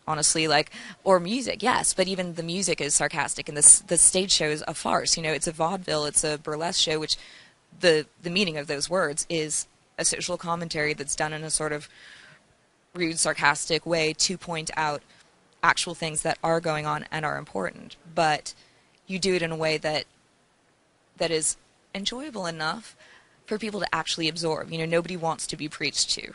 honestly, like, or music, yes, but even the music is sarcastic, and the stage show is a farce. You know, it's a vaudeville, it's a burlesque show, which the meaning of those words is a social commentary that's done in a sort of rude, sarcastic way to point out actual things that are going on and are important. But you do it in a way that is enjoyable enough for people to actually absorb. You know, nobody wants to be preached to.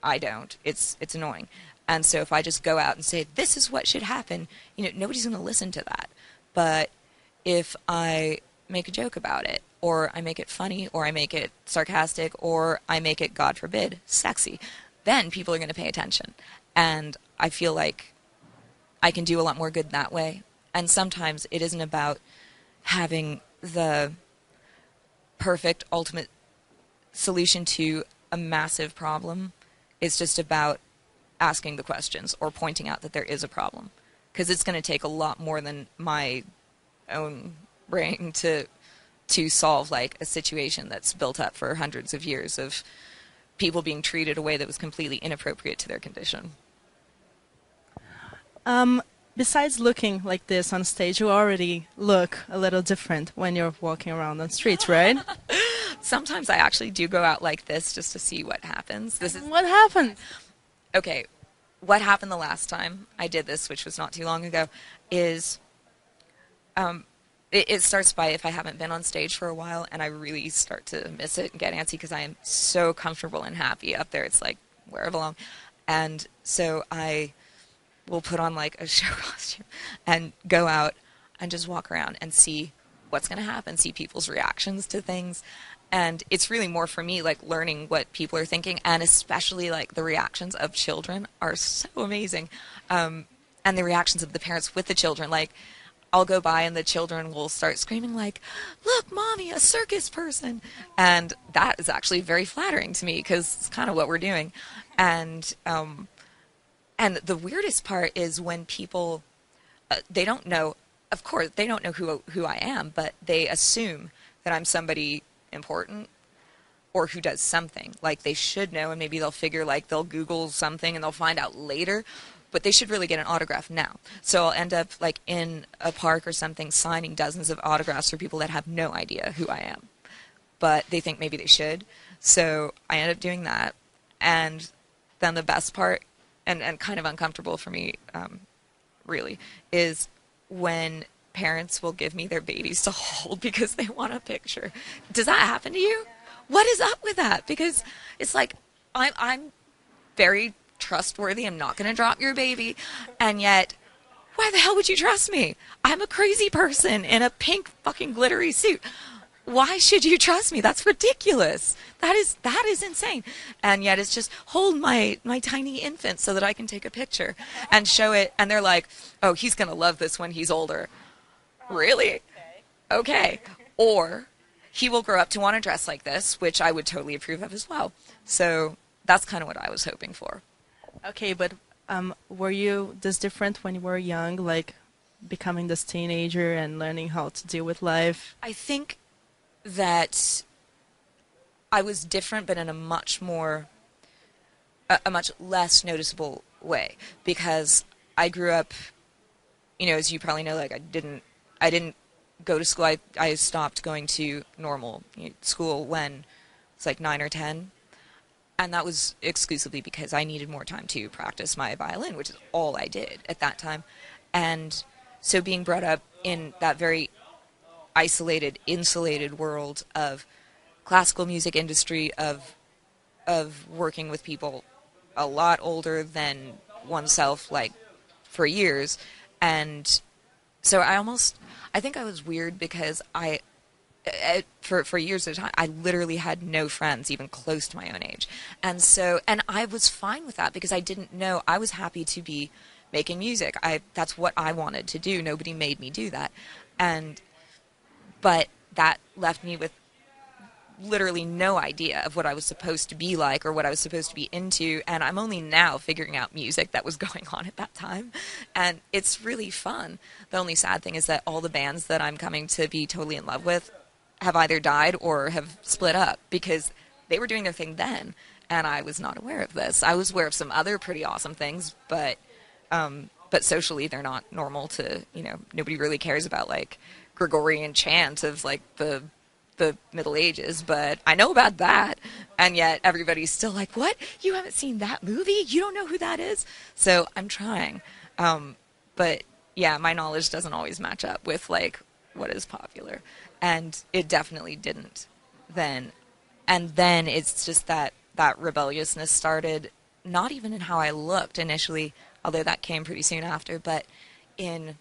I don't. It's annoying. And so if I just go out and say, this is what should happen, you know, nobody's going to listen to that. But if I make a joke about it, or I make it funny, or I make it sarcastic, or I make it, God forbid, sexy, then people are going to pay attention. And I feel like I can do a lot more good that way. And sometimes it isn't about having the perfect, ultimate solution to a massive problem. It's just about asking the questions or pointing out that there is a problem. Because it's going to take a lot more than my own brain to solve, like, a situation that's built up for hundreds of years of people being treated a way that was completely inappropriate to their condition. Besides looking like this on stage, you already look a little different when you're walking around on streets, right? Sometimes I actually do go out like this just to see what happens. What happened? Okay, what happened the last time I did this, which was not too long ago, is it starts by if I haven't been on stage for a while and I really start to miss it and get antsy because I am so comfortable and happy up there. It's like where I belong. And so I will put on like a show costume and go out and just walk around and see what's going to happen, see people's reactions to things. And it's really more for me like learning what people are thinking, and especially like the reactions of children are so amazing. And the reactions of the parents with the children, like I'll go by and the children will start screaming like, look, Mommy, a circus person. And that is actually very flattering to me because it's kind of what we're doing. And the weirdest part is when people, they don't know, of course, they don't know who I am, but they assume that I'm somebody important or who does something. Like they should know, and maybe they'll figure, like they'll Google something and they'll find out later. But they should really get an autograph now. So I'll end up like in a park or something signing dozens of autographs for people that have no idea who I am. But they think maybe they should. So I end up doing that. And then the best part, and kind of uncomfortable for me, really, is when parents will give me their babies to hold because they want a picture. Does that happen to you? What is up with that? Because it's like, I'm very trustworthy. I'm not going to drop your baby. And yet, why the hell would you trust me? I'm a crazy person in a pink fucking glittery suit. Why should you trust me? That's ridiculous. That is insane. And yet it's just hold my tiny infant so that I can take a picture and show it. And they're like, oh, he's going to love this when he's older. Really? Okay. Or he will grow up to want to dress like this, which I would totally approve of as well. So that's kind of what I was hoping for. Okay, but were you this different when you were young, like becoming this teenager and learning how to deal with life? I think that I was different, but in a much less noticeable way, because I grew up, you know, as you probably know, like I didn't go to school. I stopped going to normal school when it's like 9 or 10. And that was exclusively because I needed more time to practice my violin, which is all I did at that time. And so being brought up in that very isolated, insulated world of classical music industry, of working with people a lot older than oneself, like, for years. And so I think I was weird because for years at a time, I literally had no friends even close to my own age. And I was fine with that because I didn't know. I was happy to be making music. That's what I wanted to do. Nobody made me do that. But that left me with literally no idea of what I was supposed to be like or what I was supposed to be into. And I'm only now figuring out music that was going on at that time. And it's really fun. The only sad thing is that all the bands that I'm coming to be totally in love with have either died or have split up because they were doing their thing then, and I was not aware of this. I was aware of some other pretty awesome things, but but socially they're not normal to, nobody really cares about like Gregorian chant of like the Middle Ages, but I know about that, and yet everybody's still like, what? You haven't seen that movie? You don't know who that is? So I'm trying. But yeah, my knowledge doesn't always match up with like what is popular, and it definitely didn't then. And then it's just that rebelliousness started, not even in how I looked initially, although that came pretty soon after, but in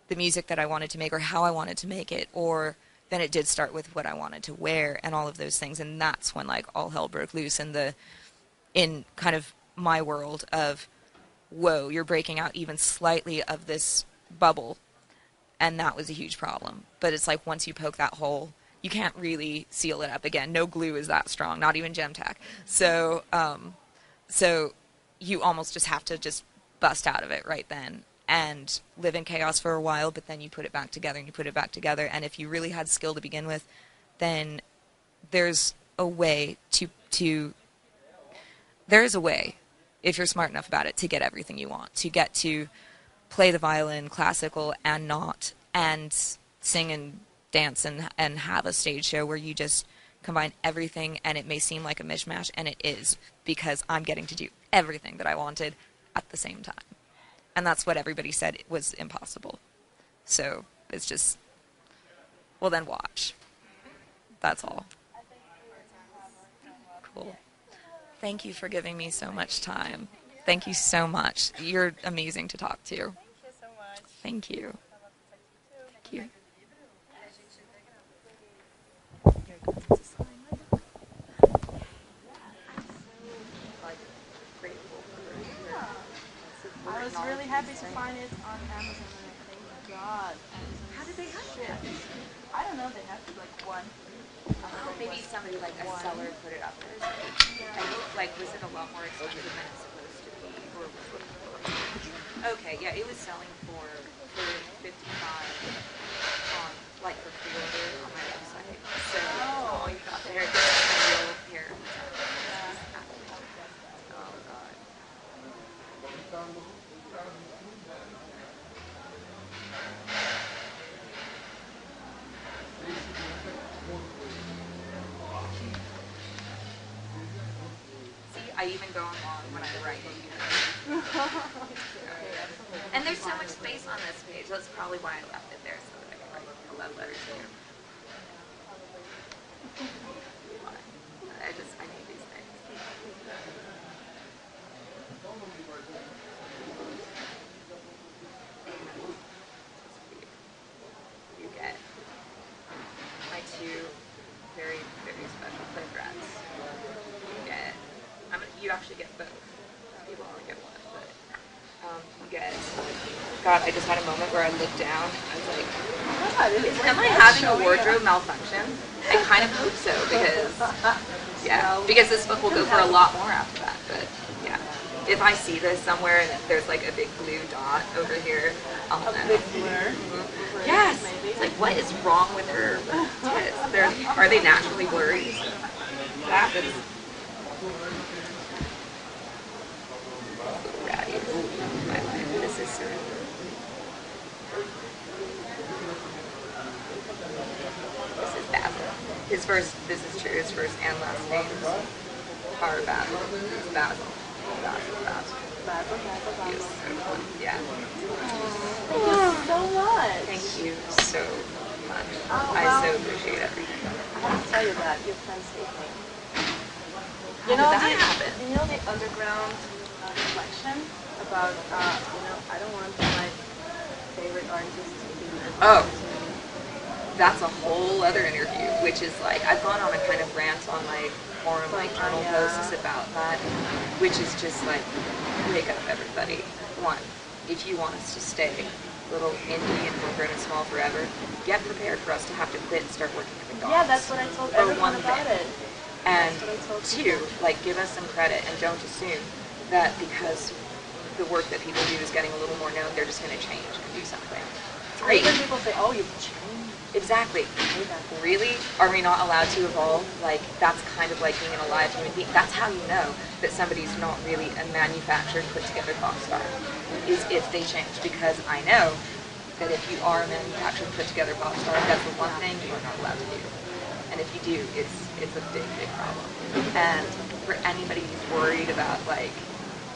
the music that I wanted to make or how I wanted to make it, or then it did start with what I wanted to wear and all of those things. And that's when like all hell broke loose in kind of my world of, whoa, you're breaking out even slightly of this bubble. And that was a huge problem. But it's like once you poke that hole, you can't really seal it up again. No glue is that strong, not even Gemtac. So, so you almost just have to just bust out of it right then and live in chaos for a while, but then you put it back together and you put it back together. And if you really had skill to begin with, then there's a way there is a way, if you're smart enough about it, to get everything you want, to get to play the violin, classical and not, and sing and dance and have a stage show where you just combine everything, and it may seem like a mishmash, and it is, because I'm getting to do everything that I wanted at the same time. And that's what everybody said it was impossible. So it's just, well, then watch. That's all. Cool. Thank you for giving me so much time. Thank you so much. You're amazing to talk to. Thank you so much. Thank you. Thank you. I was really happy to find it on Amazon, and I thank God. How did they have it? I don't know, they have like one. Oh, maybe somebody like a seller put it up there. I think, like, was it a lot more expensive than it's supposed to be? Or was it... Okay, yeah, it was selling for $55 on, like, for pre-order on my website. So, oh, you got there. Here. Oh, God. I even go along when I write it. And there's so much space on this page. That's probably why I left it there, so that I can write a love letter to you. I need these things. You get my two very, very special photographs. You actually get both. People only get one, but you get. God, I just had a moment where I looked down. I was like, "Am I having a wardrobe malfunction?" I kind of hope so, because this book will go for a lot more after that. But yeah, if I see this somewhere and there's like a big blue dot over here, I'll know. A big blur. Yes. It's like, what is wrong with her tits? Are they naturally blurry? That happens. My life. This is surrender. This is Basil. His first, this is true, his first and last names are Basil. It's Basil. Basil. He is so fun. Yeah. Thank you so much. Thank you so much. I so appreciate everything. I have to tell you that your friends hate me. How did that happen? You know the underground reflection about, I don't want my favorite artist to be... Oh, that's a whole other interview, which is like, I've gone on a kind of rant on my forum, like journal posts about that, which is just like, wake up everybody. One, if you want us to stay little indie and homegrown and small forever, get prepared for us to have to quit and start working at McDonald's. Yeah, that's what I told everyone about it. And two, like, give us some credit and don't assume that because the work that people do is getting a little more known, they're just going to change and do something. 3. When people say, "Oh, you've changed." Exactly. Really? Are we not allowed to evolve? Like, that's kind of like being an alive human being. That's how you know that somebody's not really a manufactured, put-together pop star, is if they change. Because I know that if you are a manufactured, put-together pop star, that's the one thing you are not allowed to do. And if you do, it's a big, big problem. And for anybody who's worried about, like,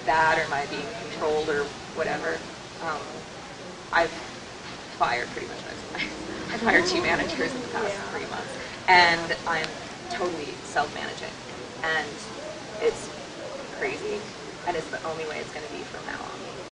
that or my being controlled or whatever, I've fired pretty much most of my... I've hired 2 managers in the past 3 months, and I'm totally self-managing, and it's crazy, and it's the only way it's going to be from now on.